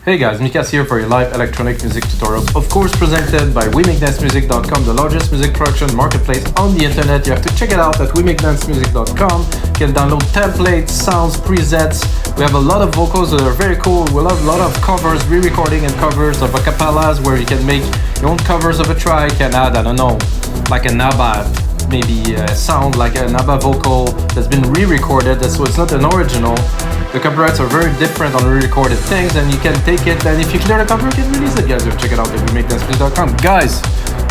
Hey guys, Mikas here for your live electronic music tutorials, of course presented by WeMakeDanceMusic.com, the largest music production marketplace on the internet. You have to check it out at WeMakeDanceMusic.com. You can download templates, sounds, presets. We have a lot of vocals that are very cool. We have a lot of covers, re-recording and covers of acapellas where you can make your own covers of a track. You can add, I don't know, like an ABBA, maybe sound like an ABBA vocal that's been re-recorded, so it's not an original. The copyrights are very different on re-recorded things, and you can take it, and if you clear the copyright, you can release it, guys. Check it out at WeMakeDanceMusic.com. Guys,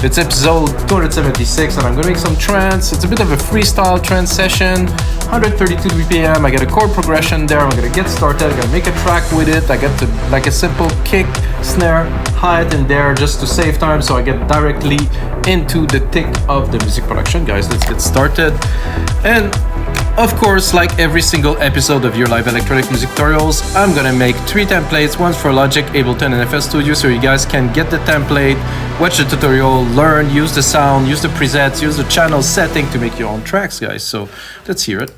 it's episode 276, and I'm gonna make some trance. It's a bit of a freestyle trance session, 132 BPM. I got a chord progression there. I'm gonna get started. I'm gonna make a track with it. I get to like a simple kick, snare, hi-hat in there just to save time, so I get directly into the thick of the music production. Guys, let's get started. And of course, like every single episode of your live electronic music tutorials, I'm gonna make 3 templates, one for Logic, Ableton, and FL Studio, so you guys can get the template, watch the tutorial, learn, use the sound, use the presets, use the channel setting to make your own tracks, guys. So let's hear it.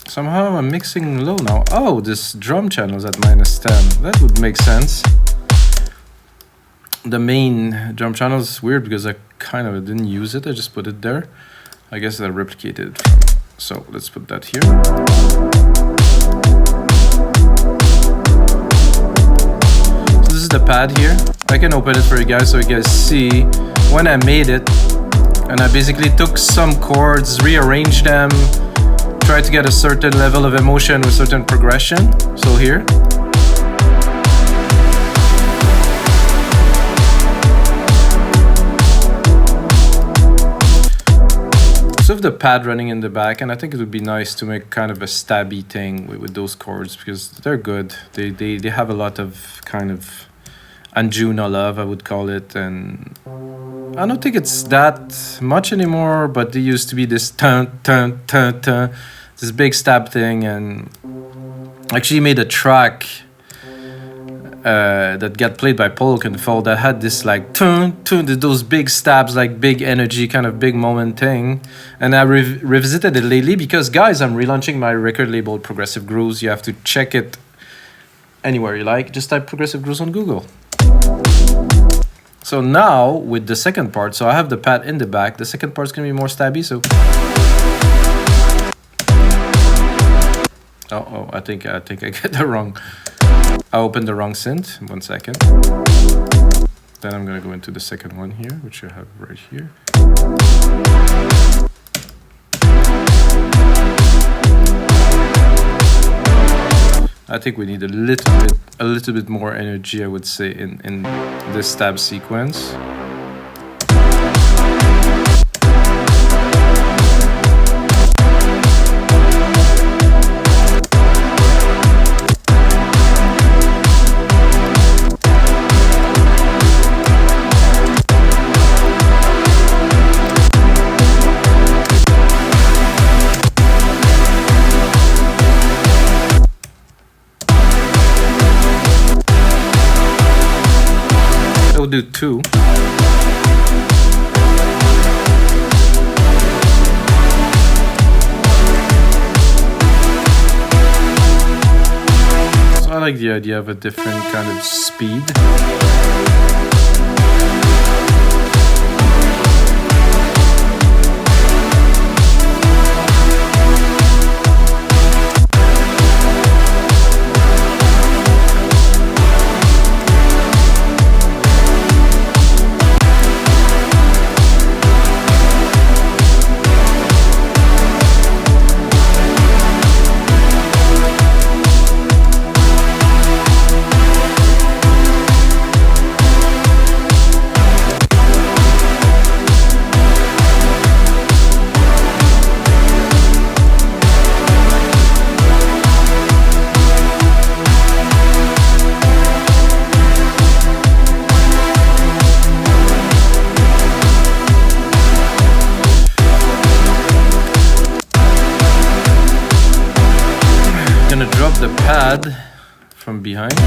Somehow I'm mixing low now. Oh, this drum channel is at -10. That would make sense. The main drum channel is weird because I kind of didn't use it. I just put it there. I guess I replicated it from. So let's put that here. So this is the pad here. I can open it for you guys so you guys see when I made it. And I basically took some chords, rearranged them, try to get a certain level of emotion with certain progression. So here. So the pad running in the back, and I think it would be nice to make kind of a stabby thing with those chords because they're good. They have a lot of kind of Anjuna love, I would call it, and I don't think it's that much anymore, but there used to be this this big stab thing, and I actually made a track that got played by Paul Control that had this like those big stabs, like big energy, kind of big moment thing, and I revisited it lately because, guys, I'm relaunching my record label Progressive Grooves. You have to check it anywhere you like. Just type Progressive Grooves on Google. So now with the second part, so I have the pad in the back. The second part's gonna be more stabby. So, oh, I think I get the wrong. I opened the wrong synth. 1 second. Then I'm gonna go into the second one here, which I have right here. I think we need a little bit more energy, I would say, in this stab sequence. We'll do 2. So I like the idea of a different kind of speed. Drop the pad from behind.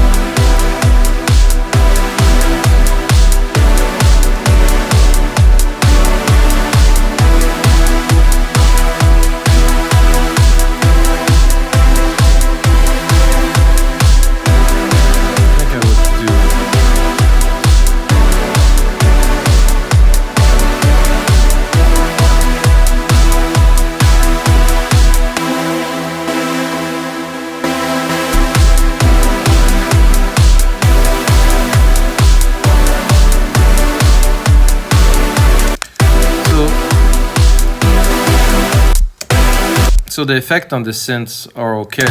So the effect on the synths are okay.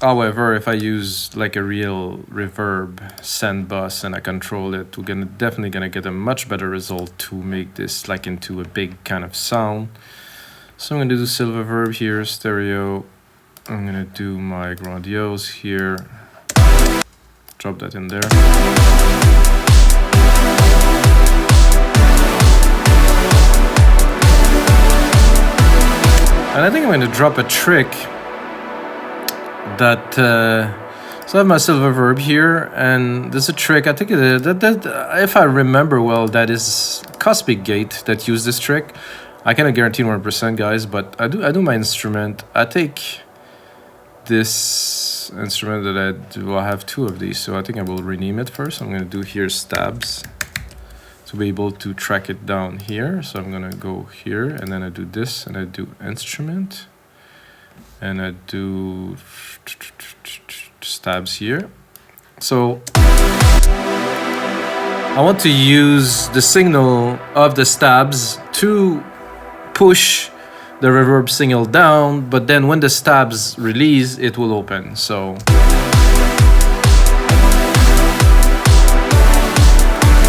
However, if I use like a real reverb send bus and I control it, we're definitely gonna get a much better result to make this like into a big kind of sound. So I'm gonna do SilverVerb here, stereo. I'm gonna do my grandiose here. Drop that in there. And I think I'm going to drop a trick that, so I have my SilverVerb here, and there's a trick, I think that if I remember well, that is Cosmic Gate that used this trick. I cannot guarantee 100% guys, but I do my instrument. I take this instrument that I have two of these, so I think I will rename it first. I'm going to do here stabs to be able to track it down here. So I'm gonna go here, and then I do this, and I do instrument, and I do stabs here. So I want to use the signal of the stabs to push the reverb signal down, but then when the stabs release, it will open. So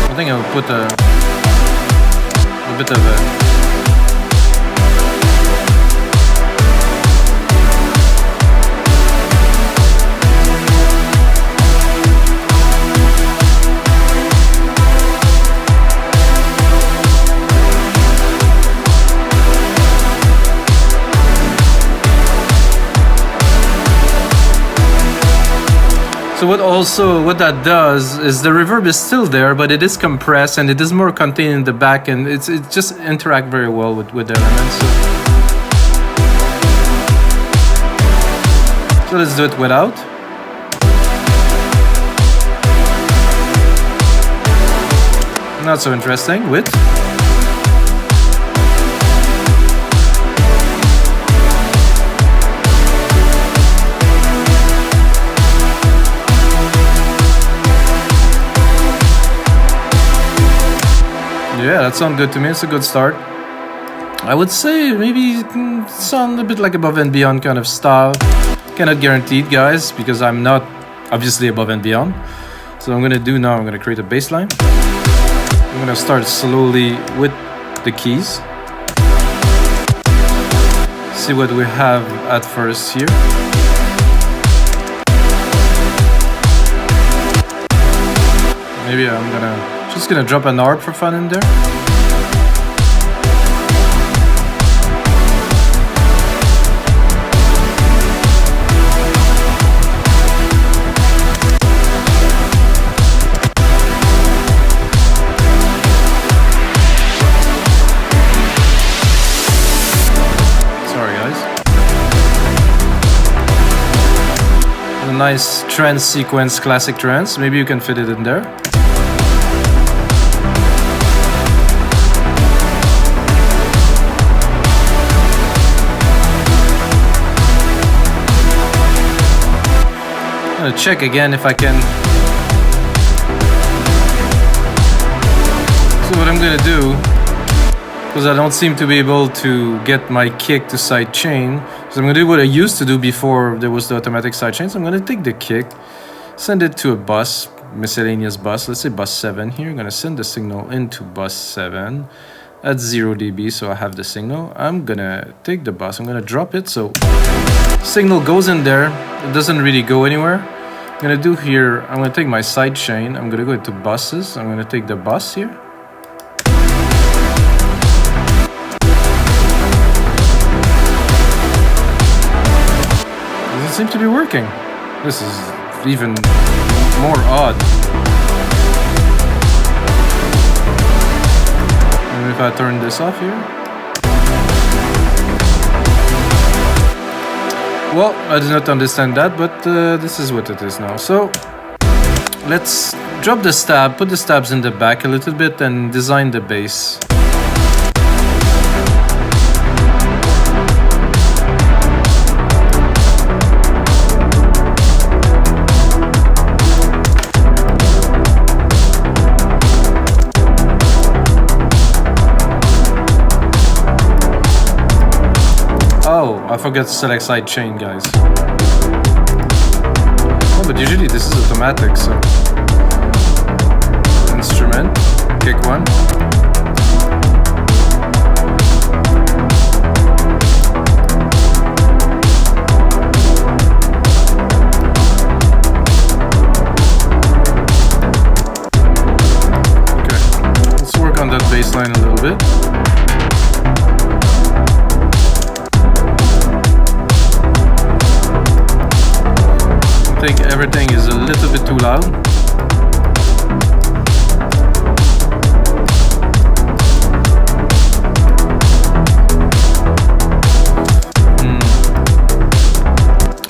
I think I'll put a bit of a... So what that does is the reverb is still there, but it is compressed and it is more contained in the back, and it just interact very well with the elements. So let's do it without. Not so interesting. With. Yeah, that sounds good to me. It's a good start. I would say maybe sound a bit like Above and Beyond kind of style. Cannot guarantee it, guys, because I'm not obviously Above and Beyond. So I'm gonna do now, I'm gonna create a bass line. I'm gonna start slowly with the keys. See what we have at first here. Maybe I'm just gonna drop an ARP for fun in there. Sorry guys. A nice trance sequence, classic trance. Maybe you can fit it in there. I'm gonna check again if I can. So what I'm gonna do, because I don't seem to be able to get my kick to sidechain, so I'm gonna do what I used to do before there was the automatic sidechain. So I'm gonna take the kick, send it to a bus, miscellaneous bus, let's say bus 7 here. I'm gonna send the signal into bus 7 at 0 dB, so I have the signal. I'm gonna take the bus, I'm gonna drop it, so signal goes in there. It doesn't really go anywhere. I'm gonna do here, I'm gonna take my sidechain, I'm gonna go into buses, I'm gonna take the bus here. Doesn't seem to be working. This is even more odd. And if I turn this off here. Well, I did not understand that, but this is what it is now. So let's drop the stab, put the stabs in the back a little bit, and design the bass. Oh, I forgot to select sidechain, guys. Oh, but usually this is automatic, so. Instrument, kick one. On that bass line a little bit. I think everything is a little bit too loud.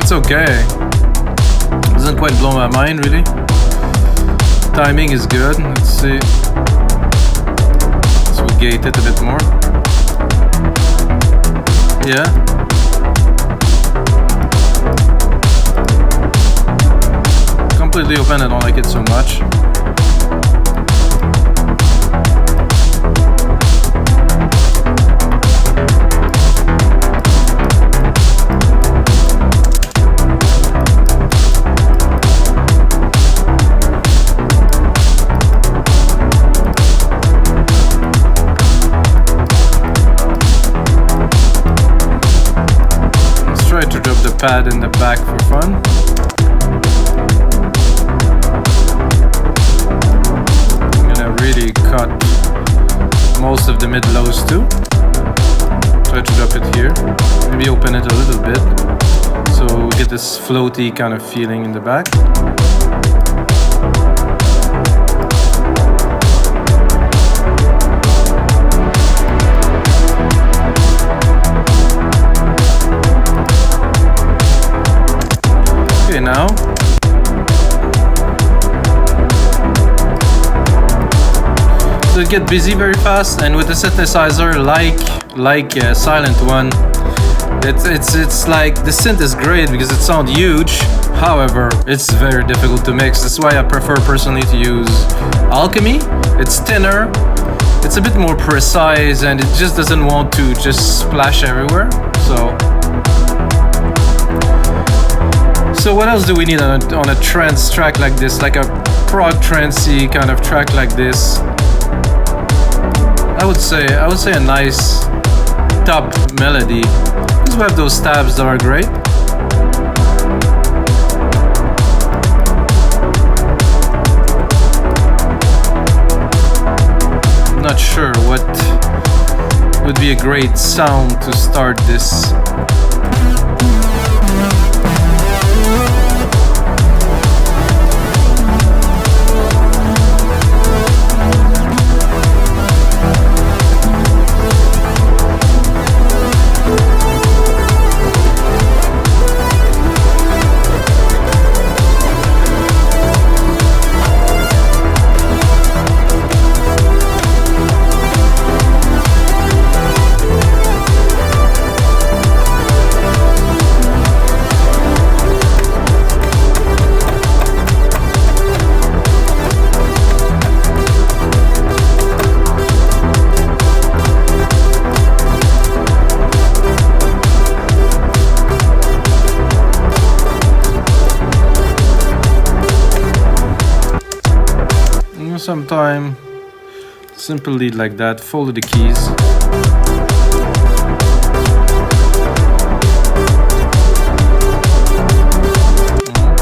It's okay. Doesn't quite blow my mind really. Timing is good. Let's see. Gate it a bit more. Yeah. Completely open, I don't like it so much. Pad in the back for fun. I'm gonna really cut most of the mid lows too. Try to drop it here. Maybe open it a little bit so we get this floaty kind of feeling in the back. Now so it gets busy very fast, and with the synthesizer like Silent One, it's like the synth is great because it sounds huge. However, it's very difficult to mix. That's why I prefer personally to use Alchemy. It's thinner, it's a bit more precise, and it just doesn't want to just splash everywhere. So what else do we need on a trance track like this, like a prog trancey kind of track like this? I would say a nice top melody. Because we have those stabs that are great. I'm not sure what would be a great sound to start this. Sometime simple lead like that, follow the keys.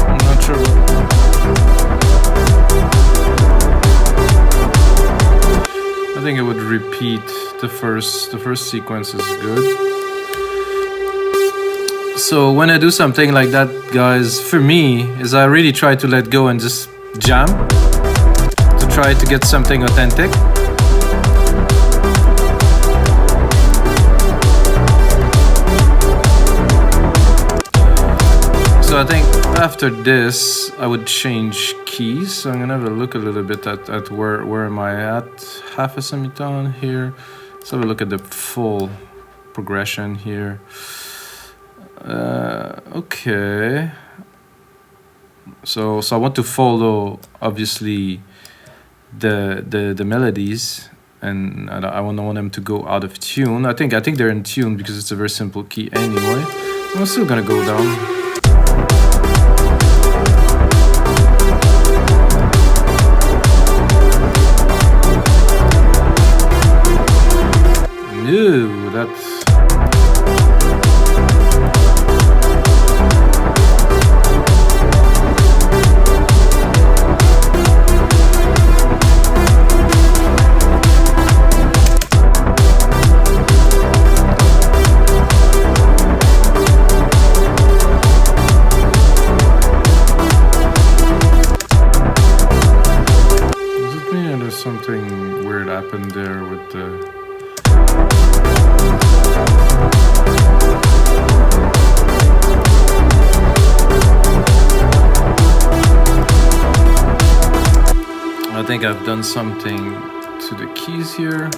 I'm not sure. I think it would repeat the first sequence is good. So when I do something like that, guys, for me is I really try to let go and just jam. Try to get something authentic. So I think after this I would change keys. So I'm gonna have a look a little bit at where am I at. Half a semitone here. Let's have a look at the full progression here. Okay. So I want to follow obviously the melodies, and I don't want them to go out of tune. I think they're in tune because it's a very simple key anyway. I'm still gonna go down. No, that's... Something weird happened there with the... I think I've done something to the keys here.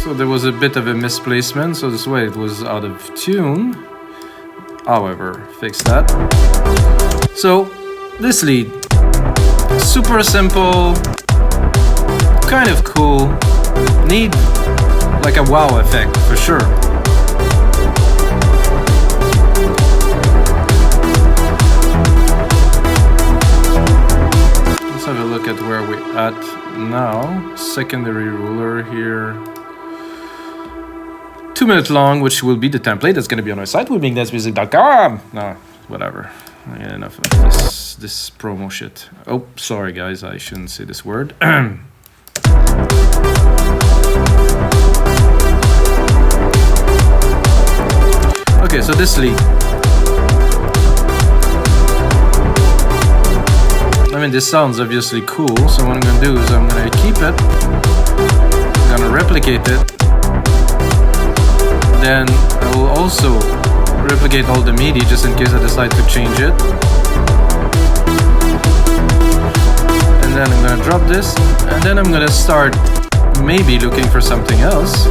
So there was a bit of a misplacement, so this way it was out of tune. However, fix that. So this lead, super simple, kind of cool, need like a wow effect for sure. Let's have a look at where we're at now. Secondary ruler here. 2 minutes long, which will be the template that's going to be on our site, wimigdancemusic.com. No, whatever. I get enough of this promo shit. Oh, sorry guys, I shouldn't say this word. Okay, so this lead. I mean, this sounds obviously cool, so what I'm going to do is I'm going to keep it. I'm going to replicate it. Then I will also replicate all the MIDI just in case I decide to change it. And then I'm gonna drop this, and then I'm gonna start maybe looking for something else.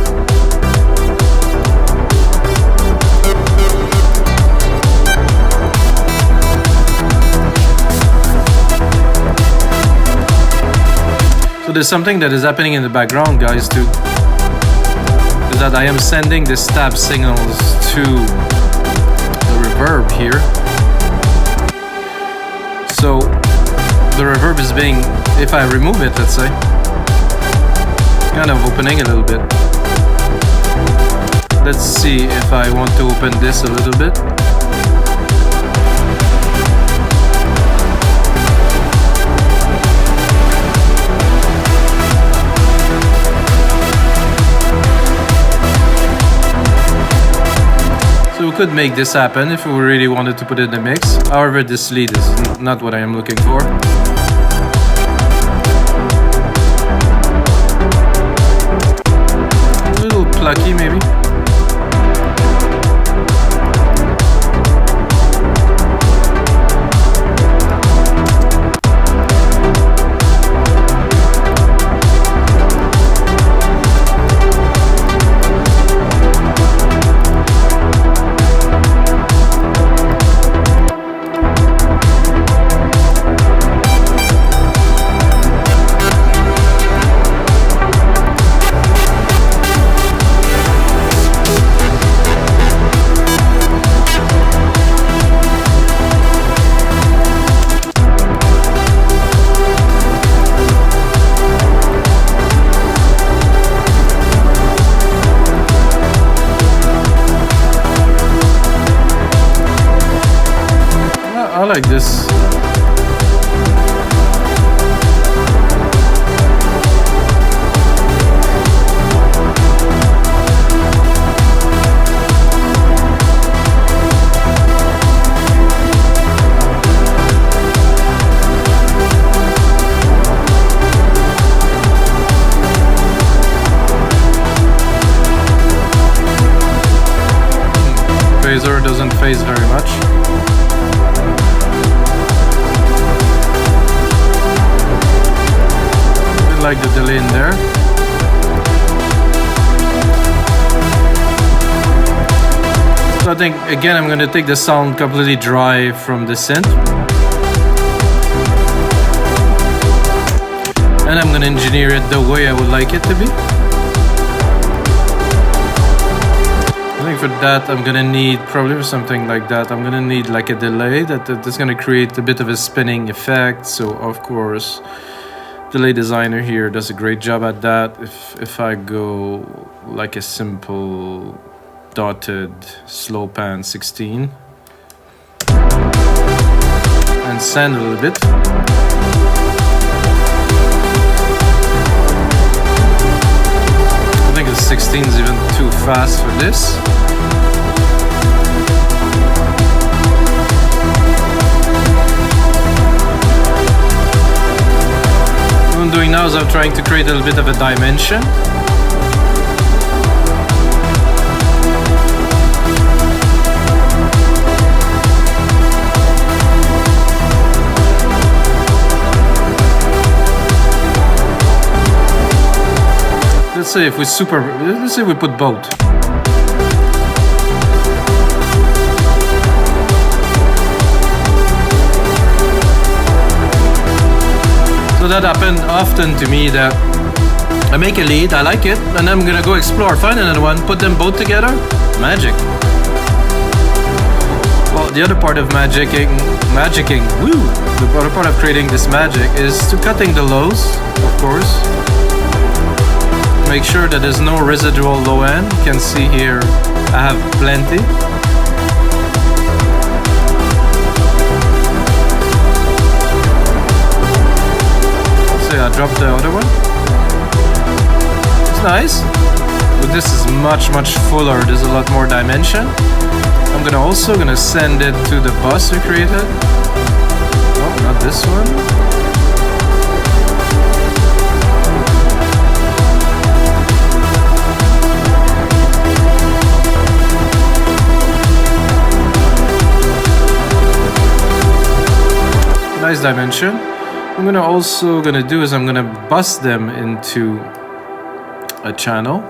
So there's something that is happening in the background, guys, too. That I am sending the stab signals to the reverb here. So the reverb is being, if I remove it, let's say, it's kind of opening a little bit. Let's see if I want to open this a little bit. So we could make this happen if we really wanted to put it in the mix. However, this lead is not what I am looking for. A little plucky maybe. I like this. Phaser doesn't phase very much. Like the delay in there. So So I think, again, I'm going to take the sound completely dry from the synth. And I'm going to engineer it the way I would like it to be. I think for that, I'm going to need, probably for something like that, I'm going to need like a delay that's going to create a bit of a spinning effect. So, of course, Delay Designer here does a great job at that. If I go like a simple dotted slow pan 16 and sand a little bit. I think the 16 is even too fast for this. What I'm doing now is I'm trying to create a little bit of a dimension. Let's say let's say we put both. So that happened often to me, that I make a lead, I like it, and then I'm gonna go explore, find another one, put them both together, magic. Well, the other part of magicking, the other part of creating this magic is to cutting the lows, of course. Make sure that there's no residual low end. You can see here I have plenty. So I dropped the other one. It's nice, but this is much fuller. There's a lot more dimension. I'm also gonna send it to the bus we created. Oh, not this one. Nice dimension. I'm gonna do is I'm gonna bust them into a channel.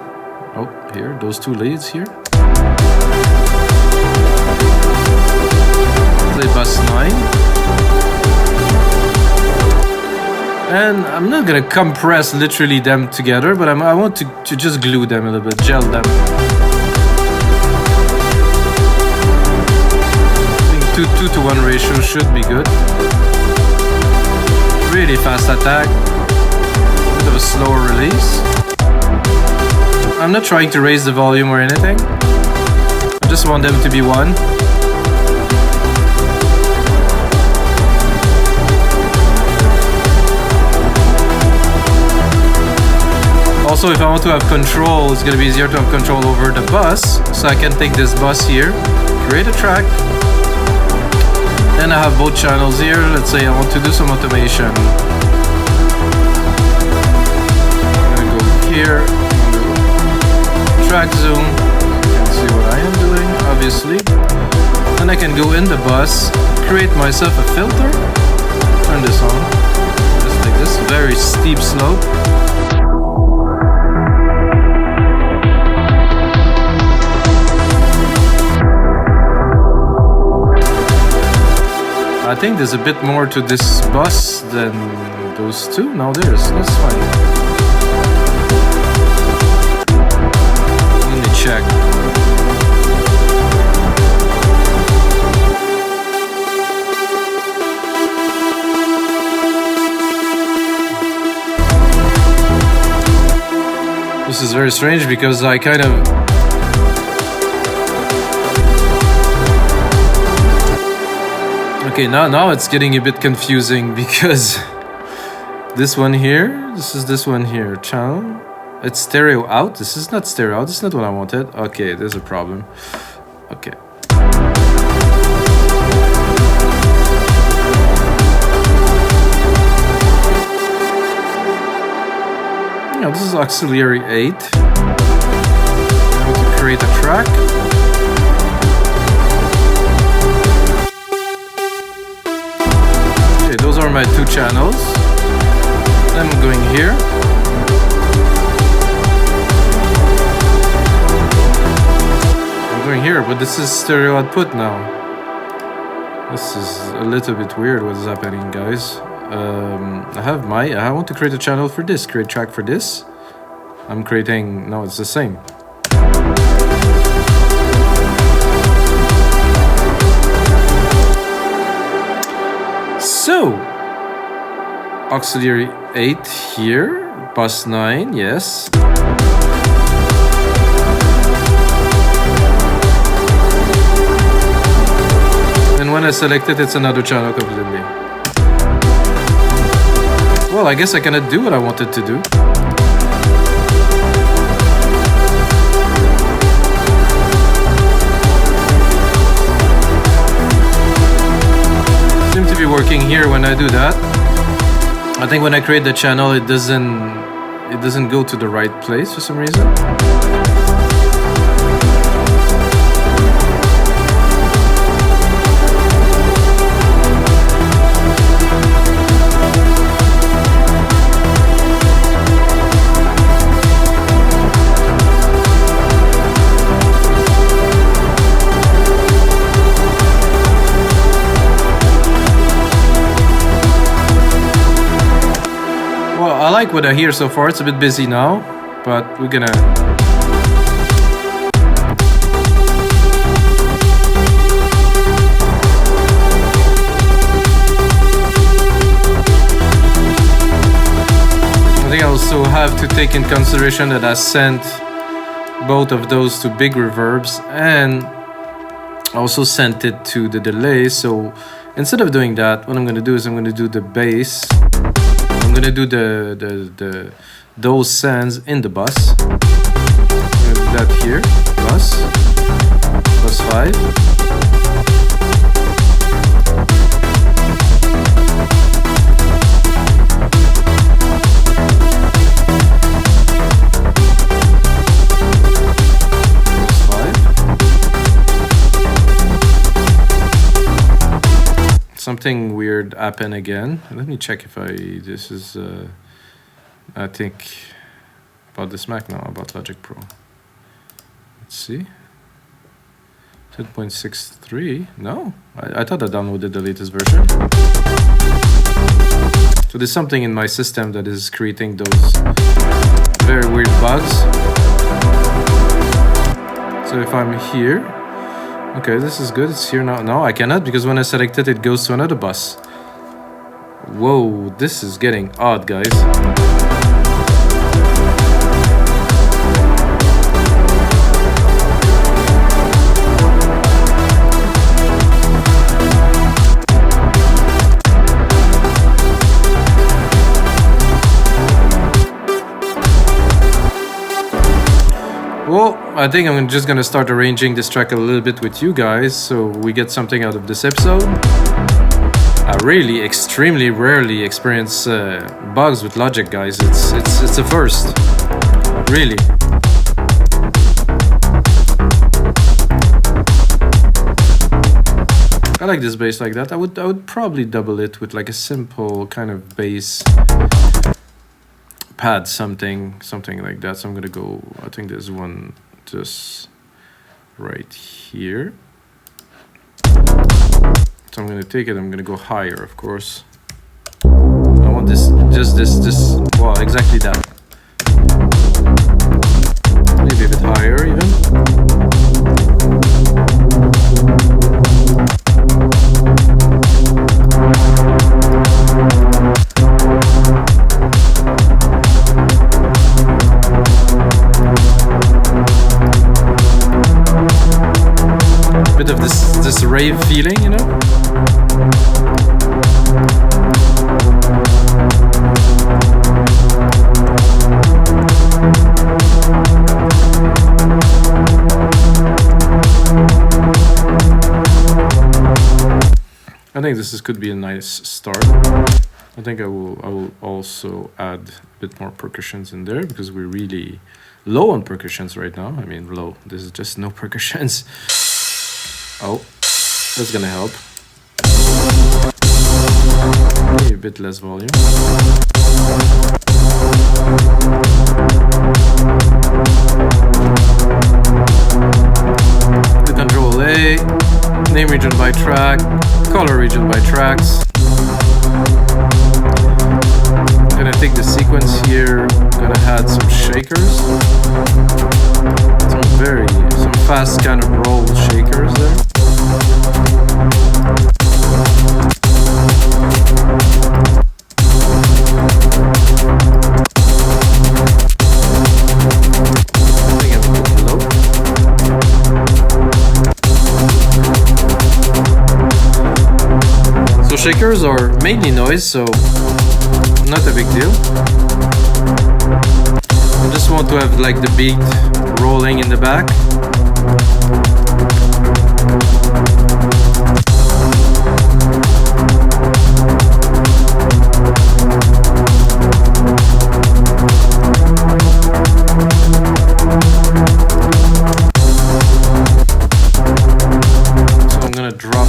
Oh, here, those two leads here. Play bus 9. And I'm not gonna compress literally them together, but I want to just glue them a little bit, gel them. I think 2:1 ratio should be good. Really fast attack, bit of a slower release. I'm not trying to raise the volume or anything. I just want them to be one. Also, if I want to have control, it's going to be easier to have control over the bus. So I can take this bus here, create a track. Then I have both channels here. Let's say I want to do some automation. I'm gonna go here, track zoom. You can see what I am doing, obviously. Then I can go in the bus, create myself a filter, turn this on, just like this, very steep slope. I think there's a bit more to this bus than those two. No, that's fine. Let me check. This is very strange because I kind of okay, now it's getting a bit confusing because this one here, this one here, channel, it's stereo out. This is not stereo out. This is not what I wanted. Okay, there's a problem. Okay. Yeah, this is auxiliary 8. I want to create a track. Okay, those are my two channels. I'm going here. I'm going here, but this is stereo output now. This is a little bit weird what is happening, guys. I want to create a channel for this, create track for this. I'm creating, no, it's the same. So, auxiliary 8 here, bus 9, yes. And when I select it, it's another channel completely. Well, I guess I cannot do what I wanted to do. Seems to be working here when I do that. I think when I create the channel, it doesn't go to the right place for some reason. I like what I hear so far. It's a bit busy now, but we're gonna... I think I also have to take in consideration that I sent both of those to big reverbs, and I also sent it to the delay. So instead of doing that, what I'm gonna do is I'm gonna do the bass. I'm gonna do those sends in the bus. I'm gonna do that here. Bus 5. Something weird happened again. Let me check if this is, I think, about this Mac now, about Logic Pro. Let's see. 10.63, no, I thought I downloaded the latest version. So there's something in my system that is creating those very weird bugs. So if I'm here, okay, this is good. It's here now. No, I cannot, because when I select it, it goes to another bus. Whoa, this is getting odd, guys. Well, I think I'm just gonna start arranging this track a little bit with you guys, so we get something out of this episode. I really, extremely rarely experience bugs with Logic, guys. It's a first, really. I like this bass like that. I would probably double it with like a simple kind of bass pad, something like that. So I'm gonna go, I think there's one just right here. So I'm gonna take it, I'm gonna go higher, of course. I want this, just this, well, exactly that. Maybe a bit higher even. Bit of this rave feeling, you know? I think this could be a nice start. I think I will also add a bit more percussions in there, because we're really low on percussions right now. I mean, low. This is just no percussions. Oh, that's gonna help. Maybe a bit less volume. Click on time region by track, color region by tracks. I'm gonna take the sequence here, gonna add some shakers. Some fast kind of roll shakers there. Shakers are mainly noise, so not a big deal. I just want to have like the beat rolling in the back. So I'm gonna drop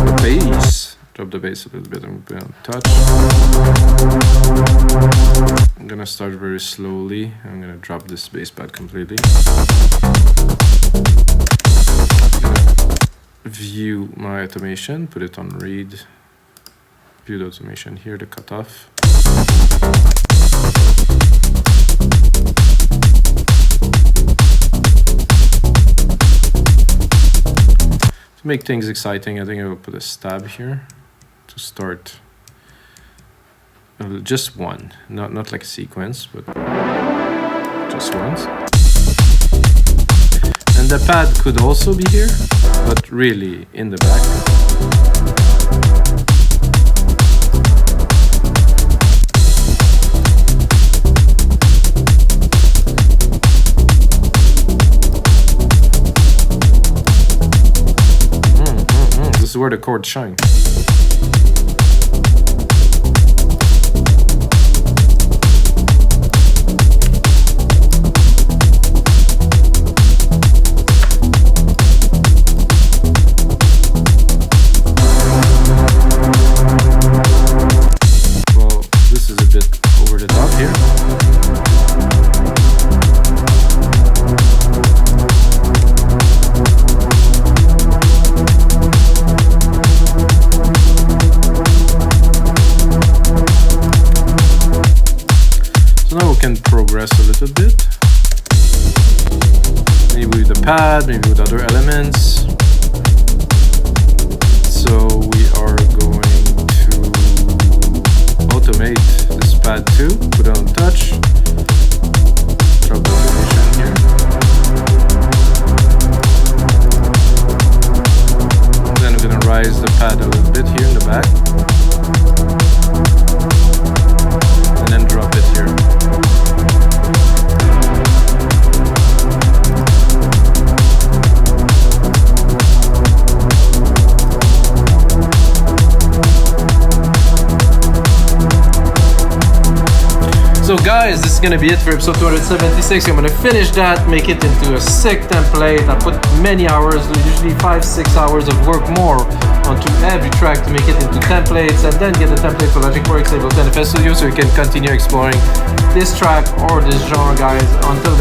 the bass. Drop the bass a little bit. I'm gonna touch. I'm gonna start very slowly. I'm gonna drop this bass pad completely. View my automation, put it on read. View the automation here, the cutoff. To make things exciting, I think I will put a stab here. To start just one, not like a sequence, but just once. And the pad could also be here, but really in the back. This is where the chords shine. A little bit, maybe with the pad, maybe with other elements. So we are going to automate this pad too, put it on touch, drop the automation here. And then we're going to rise the pad a little bit here in the back, and then drop it here. So guys, this is gonna be it for episode 276. I'm gonna finish that, make it into a sick template. I put many hours, usually 5-6 hours of work more onto every track to make it into templates, and then get the template for Logic Works, Ableton FL Studio, so you can continue exploring this track or this genre, guys. Until